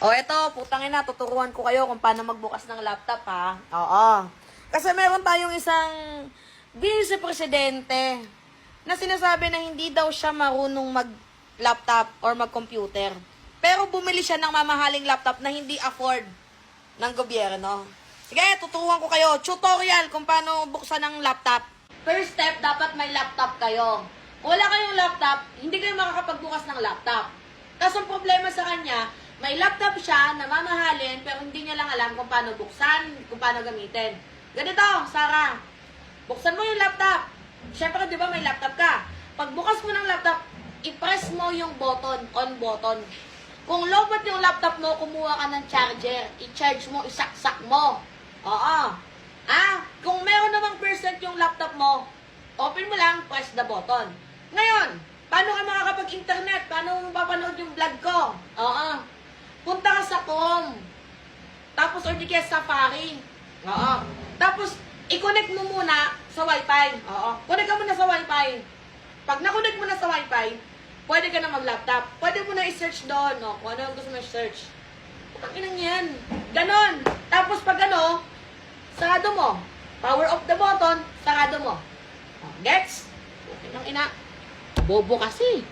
O eto, putang ina, tuturuan ko kayo kung paano magbukas ng laptop, ha? Oo. Kasi meron tayong isang vice-presidente na sinasabi na hindi daw siya marunong mag-laptop or mag-computer. Pero bumili siya ng mamahaling laptop na hindi afford ng gobyerno. Sige, tuturuan ko kayo. Tutorial kung paano buksan ng laptop. First step, dapat may laptop kayo. Kung wala kayong laptop, hindi kayo makakapagbukas ng laptop. Kaso ang problema sa kanya, may laptop siya na mamahalin pero hindi niya lang alam kung paano buksan, kung paano gamitin. Ganito, Sarah. Buksan mo yung laptop. Siyempre, di ba may laptop ka? Pagbukas mo ng laptop, i-press mo yung button, on button. Kung lowbat yung laptop mo, kumuha ka ng charger. I-charge mo, isaksak mo. Oo. Kung meron namang percent yung laptop mo, open mo lang, press the button. Ngayon, paano ka makakapag-internet? Paano mo mapapanood yung vlog ko? Oo. Punta ka sa Chrome. Tapos, or di kaya Safari. Oo. Tapos, i-connect mo muna sa Wi-Fi. Oo. Connect ka muna sa Wi-Fi. Pag na-connect mo na sa Wi-Fi, pwede ka na mag-laptop. Pwede mo na i-search doon. No? Kung ano gusto mo i-search. Putang inang yan. Ganon. Tapos, pag ano, sarado mo. Power off the button, sarado mo. Gets? Putang ina. Bobo kasi.